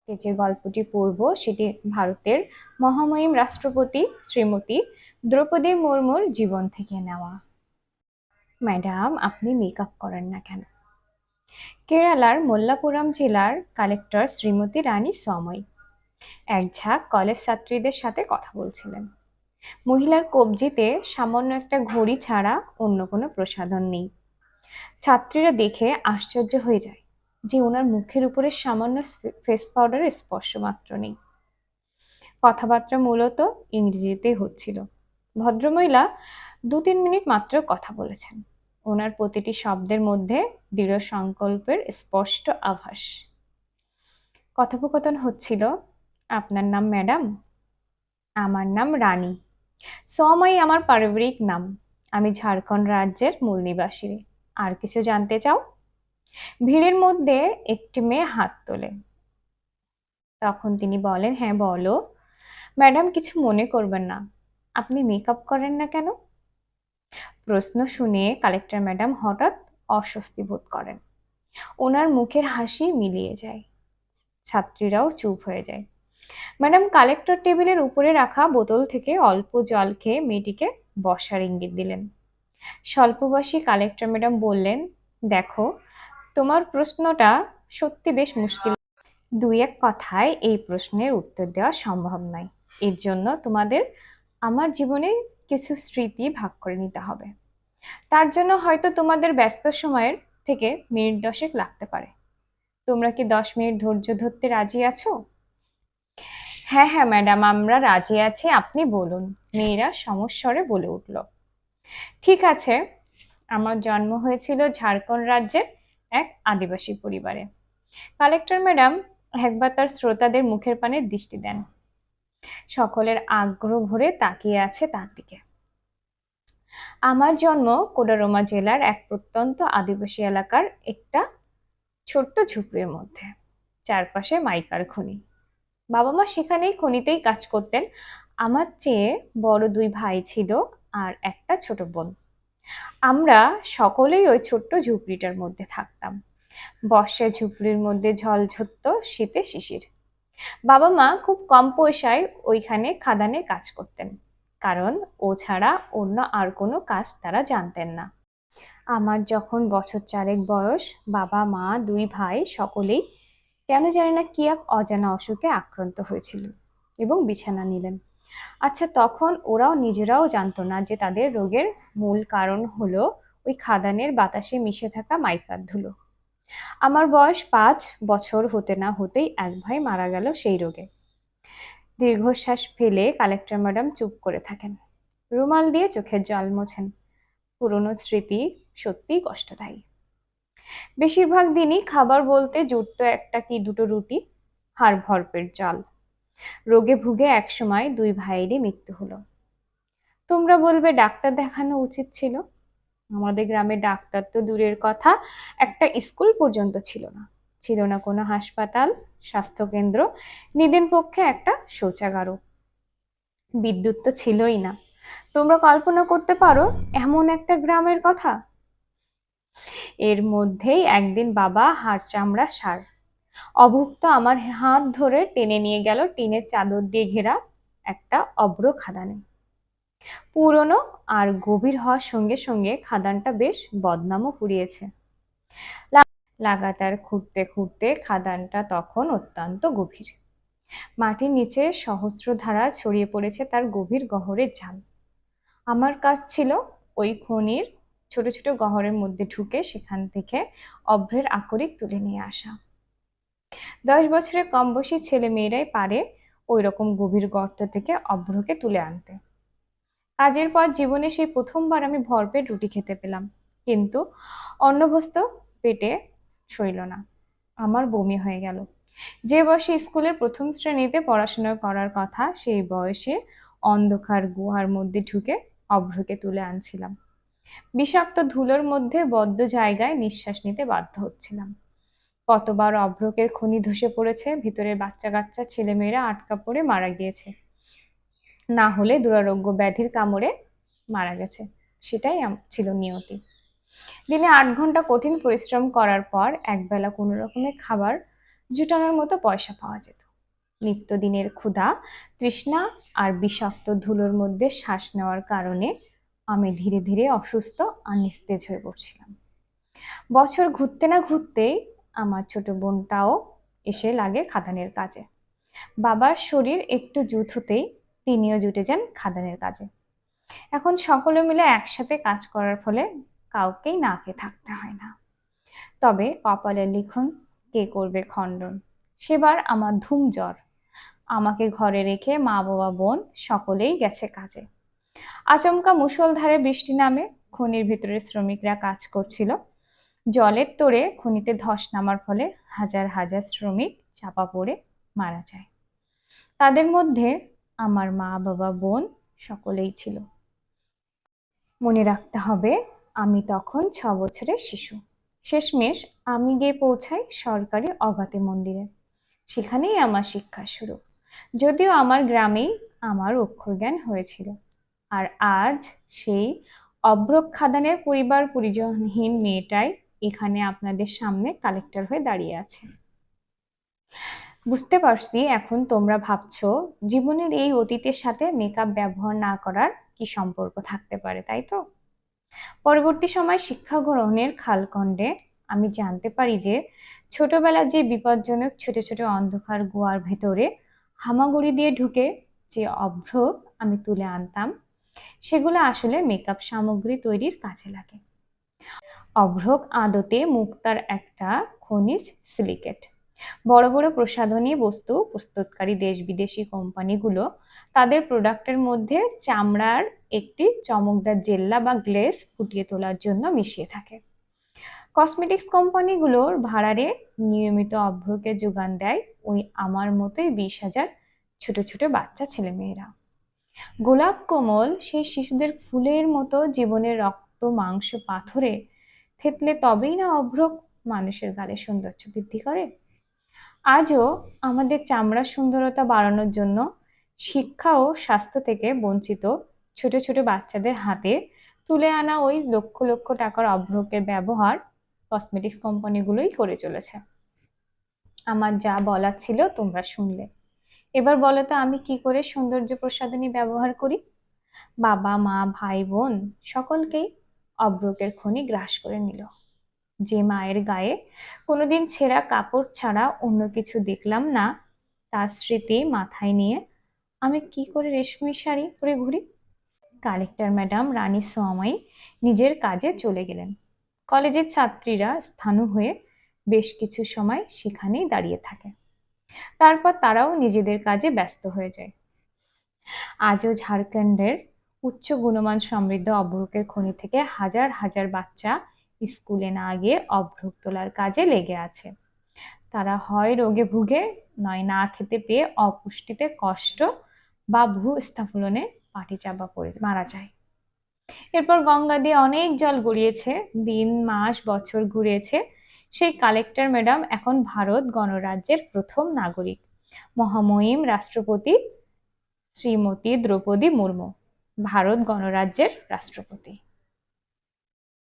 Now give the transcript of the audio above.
যে গল্পটি পড়ব সেটি ভারতের মহামহিম রাষ্ট্রপতি শ্রীমতী দ্রৌপদী মুর্মুর জীবন থেকে নেওয়া। ম্যাডাম, আপনি মেকআপ করেন না কেন? কেরালার মল্লাপুরম জেলার কালেক্টর শ্রীমতী রানী সময় এক ঝাঁক কলেজ ছাত্রীদের সাথে কথা বলছিলেন। মহিলার কবজিতে সামান্য একটা ঘড়ি ছাড়া অন্য কোনো প্রসাধন নেই। ছাত্রীরা দেখে আশ্চর্য হয়ে যায় যে ওনার মুখের উপরে সামান্য ফেস পাউডারের স্পর্শ মাত্র নেই। কথাবার্তা মূলত ইংরেজিতে হচ্ছিল। ভদ্রমহিলা 2-3 মিনিট মাত্র কথা বলেছেন। ওনার প্রতিটি শব্দের মধ্যে দৃঢ় সংকল্পের স্পষ্ট আভাস। কথোপকথন হচ্ছিল, আপনার নাম ম্যাডাম? আমার নাম রানী। সময় আমার পারিবারিক নাম। আমি ঝাড়খণ্ড রাজ্যের মূল নিবাসী। আর কিছু জানতে চাও? ভিড়ের মধ্যে একটি মেয়ে হাত তোলে। তখন তিনি বলেন, হ্যাঁ বলো। ম্যাডাম, কিছু মনে করবেন না, আপনি মেকআপ করেন না কেন? প্রশ্ন শুনে কালেক্টর ম্যাডাম হঠাৎ অস্বস্তি বোধ করেন। ওনার মুখের হাসি মিলিয়ে যায়। ছাত্রীরাও চুপ হয়ে যায়। ম্যাডাম কালেক্টর টেবিলের উপরে রাখা বোতল থেকে অল্প জল খেয়ে মেয়েটিকে বসার ইঙ্গিত দিলেন। স্বল্পবয়সী কালেক্টর ম্যাডাম বললেন, দেখো, তোমার প্রশ্নটা সত্যি বেশ মুশকিল। 2-1 কথায় এই প্রশ্নের উত্তর দেওয়া সম্ভব নয়। এর জন্য তোমাদের আমার জীবনে কিছু স্মৃতি ভাগ করে নিতে হবে। তার জন্য হয়তো তোমাদের ব্যস্ত সময়ের থেকে মিনিট 10 লাগতে পারে। তোমরা কি 10 মিনিট ধৈর্য ধরতে রাজি আছো? হ্যাঁ হ্যাঁ ম্যাডাম, আমরা রাজি আছি, আপনি বলুন, মেয়েরা সমস্বরে বলে উঠল। ঠিক আছে, আমার জন্ম হয়েছিল ঝাড়খণ্ড রাজ্যের এক আদিবাসী পরিবারে। কালেক্টর ম্যাডাম একবার তার শ্রোতাদের মুখের পানে দৃষ্টি দেন। সকলের আগ্রহ ভরে তাকিয়ে আছে তার দিকে। আমার জন্ম কোডারমা জেলার এক প্রত্যন্ত আদিবাসী এলাকার একটা ছোট্ট ঝুপড়ির মধ্যে। চারপাশে মাইকার খনি। বাবা মা সেখানেই খনিতেই কাজ করতেন। আমার চেয়ে বড় 2 ভাই ছিল আর একটা ছোট বোন। আমরা সকলেই ওই ছোট্ট ঝুপড়িটার মধ্যে থাকতাম। বর্ষায় ঝুপড়ির মধ্যে ঝল ঝরত, শীতে শিশির। বাবা মা খুব কম পয়সায় ওইখানে খাদানে কাজ করতেন, কারণ ও ছাড়া অন্য আর কোনো কাজ তারা জানতেন না। আমার যখন বছর 4 বয়স, বাবা মা 2 ভাই সকলেই কেন জানি না কি এক অজানা অসুখে আক্রান্ত হয়েছিল এবং বিছানা নিলেন। আচ্ছা, তখন ওরাও নিজেরাও জানতো না যে তাদের রোগের মূল কারণ হলো ওই খাদানের বাতাসে মিশে থাকা মাইকার ধুলো। আমার বয়স 5 বছর হতে না হতেই এক ভাই মারা গেল সেই রোগে। দীর্ঘশ্বাস ফেলে কালেক্টর ম্যাডাম চুপ করে থাকেন, রুমাল দিয়ে চোখের জল মোছেন। পুরনো স্মৃতি সত্যিই কষ্টদায়ী। বেশিরভাগ দিনই খাবার বলতে জুটত একটা কি দুটো রুটি আর ভরপেট জল। রোগে ভুগে একসময় 2 ভাইয়েরই মৃত্যু হলো। তোমরা বলবে ডাক্তার দেখানো উচিত ছিল। আমাদের গ্রামে ডাক্তার তো দূরের কথা, একটা স্কুল পর্যন্ত ছিল না। ছিল না কোনো হাসপাতাল, স্বাস্থ্যকেন্দ্র, নিদেন পক্ষে একটা শৌচাগারও। বিদ্যুৎ তো ছিলই না। তোমরা কল্পনা করতে পারো এমন একটা গ্রামের কথা? এর মধ্যেই একদিন বাবা হাড় চামড়া সার অভুক্ত আমার হাত ধরে টেনে নিয়ে গেল টিনের চাদর দিয়ে ঘেরা একটা অভ্র খাদানে। পুরনো আর গভীর হওয়ার সঙ্গে সঙ্গে খাদানটা বেশ বদনামও কুড়িয়েছে। লাগাতার খুঁড়তে খুঁড়তে খাদানটা তখন অত্যন্ত গভীর। মাটির নিচে সহস্রধারা ছড়িয়ে পড়েছে তার গভীর গহ্বরের জাল। আমার কাজ ছিল ওই খনির ছোট ছোট গহ্বরের মধ্যে ঢুকে সেখান থেকে অভ্রের আকরিক তুলে নিয়ে আসা। 10 বছরের কম বয়সী ছেলে মেয়েরাই পারে ওই রকম গভীর গর্ত থেকে অভ্রকে তুলে আনতে। কাজের পর জীবনে সেই প্রথমবার আমি ভরপেট রুটি খেতে পেলাম, কিন্তু অন্নভস্ত পেটে সইল না। আমার বমি হয়ে গেল। যে বয়সে স্কুলের প্রথম শ্রেণীতে পড়াশোনা করার কথা, সেই বয়সে অন্ধকার গুহার মধ্যে ঢুকে অভ্রকে তুলে আনছিলাম। বিষাক্ত ধুলোর মধ্যে বদ্ধ জায়গায় নিঃশ্বাস নিতে বাধ্য হচ্ছিলাম। কতবার অভ্রকের খনি ধসে পড়েছে, ভিতরে বাচ্চা কাচ্চা ছেলেমেয়েরা আটকা পড়ে মারা গিয়েছে, না হলে দুরারোগ্য ব্যাধির কামড়ে মারা গেছে। সেটাই ছিল নিয়তি। দিনে 8 ঘন্টা কঠিন পরিশ্রম করার পর একবেলা কোনো রকমের খাবার জুটানোর মতো পয়সা পাওয়া যেত। নিত্যদিনের ক্ষুধা, তৃষ্ণা আর বিষাক্ত ধুলোর মধ্যে শ্বাস নেওয়ার কারণে আমি ধীরে ধীরে অসুস্থ আর নিস্তেজ হয়ে পড়ছিলাম। বছর ঘুরতে না ঘুরতেই আমার ছোট বোনটাও এসে লাগে খাদানের কাজে। বাবার শরীর একটু জুত হতেই তিনিও জুটে যান খাদানের কাজে। এখন সকলে মিলে একসাথে কাজ করার ফলে কাউকেই না খেয়ে থাকতে হয় না। তবে কপালের লিখন কে করবে খণ্ডন। সেবার আমার ধুম জ্বর। আমাকে ঘরে রেখে মা বাবা বোন সকলেই গেছে কাজে। আচমকা মুষলধারে বৃষ্টি নামে খনির ভিতরে শ্রমিকরা কাজ করছিল। জলের তোড়ে খনিতে ধস নামার ফলে হাজার হাজার শ্রমিক চাপা পড়ে মারা যায়। তাদের মধ্যে আমার মা বাবা বোন সকলেই ছিল। মনে রাখতে হবে, আমি তখন 6 বছরের শিশু। শেষমেশ আমি গিয়ে পৌঁছাই সরকারি অগাতি মন্দিরে। সেখানেই আমার শিক্ষা শুরু। যদিও আমার গ্রামেই আমার অক্ষর জ্ঞান হয়েছিল। আর আজ সেই অভ্রক খাদানের পরিবার পরিজনহীন মেয়েটাই এখানে আপনাদের সামনে কালেক্টর হয়ে দাঁড়িয়ে আছে। বুঝতে পারছি এখন তোমরা ভাবছো জীবনের এই অতীতের সাথে মেকআপ ব্যবহার না করার কি সম্পর্ক থাকতে পারে, তাই তো? পরবর্তী সময় শিক্ষা গ্রহণের কালখণ্ডে আমি জানতে পারি যে ছোটবেলার যে বিপজ্জনক ছোট ছোট অন্ধকার গুহার ভেতরে হামাগুড়ি দিয়ে ঢুকে যে অভ্র আমি তুলে আনতাম, সেগুলো আসলে মেকআপ সামগ্রী তৈরির কাজে লাগে। অভ্রক আদতে মুক্তার একটা খনিজ সিলিকেট। বড় বড় প্রসাধনী বস্তু প্রস্তুতকারী দেশ বিদেশি কোম্পানিগুলো তাদের প্রোডাক্টের মধ্যে চামড়ার একটি চমকদার জেল্লা বা গ্লেজ ফুটিয়ে তোলার জন্য মিশিয়ে থাকে। কসমেটিক্স কোম্পানিগুলোর ভাড়ারে নিয়মিত অভ্রকে যোগান দেয় ওই আমার মতোই 20,000 ছোট ছোট বাচ্চা ছেলেমেয়েরা। গোলাপ কোমল সেই শিশুদের ফুলের মতো জীবনের রক্ত মাংস পাথরে থেতলে তবেই না অভ্রক মানুষের গালে সৌন্দর্য বৃদ্ধি করে। আজও আমাদের চামড়ার সুন্দরতা বাড়ানোর জন্য শিক্ষা ও স্বাস্থ্য থেকে বঞ্চিত ছোট ছোট বাচ্চাদের হাতে তুলে আনা ওই লক্ষ লক্ষ টাকার অভ্রকের ব্যবহার কসমেটিক্স কোম্পানিগুলোই করে চলেছে। আমার যা বলার ছিল তোমরা শুনলে। এবার বলো তো আমি কি করে সৌন্দর্য প্রসাধনী ব্যবহার করি? বাবা মা ভাই বোন সকলকেই অভ্রকের খনি গ্রাস করে নিল। যে মায়ের গায়ে কোনোদিন ছেঁড়া কাপড় ছাড়া অন্য কিছু দেখলাম না, তার স্মৃতি মাথায় নিয়ে আমি কি করে রেশমি শাড়ি পরে ঘুরি। কালেক্টর ম্যাডাম রানী সোয়ামাই নিজের কাজে চলে গেলেন। কলেজের ছাত্রীরা স্থাণু হয়ে বেশ কিছু সময় সেখানেই দাঁড়িয়ে থাকে। তারপর তারাও নিজেদের কাজে ব্যস্ত হয়ে যায়। আজও ঝাড়খণ্ডের উচ্চ গুণমান সমৃদ্ধ অভ্রকের খনি থেকে হাজার হাজার বাচ্চা স্কুলে না গিয়ে অভ্রক তোলার কাজে লেগে আছে। তারা হয় রোগে ভুগে, নয় না খেতে পেয়ে অপুষ্টিতে কষ্ট বা ভূস্খলনে মাটি চাপা পড়ে মারা যায়। এরপর গঙ্গা দিয়ে অনেক জল গড়িয়েছে, দিন মাস বছর ঘুরেছে, সেই কালেক্টর ম্যাডাম এখন ভারত গণরাজ্যের প্রথম নাগরিক, মহামহিম রাষ্ট্রপতি শ্রীমতী দ্রৌপদী মুর্মু, ভারত গণরাজ্যের রাষ্ট্রপতি।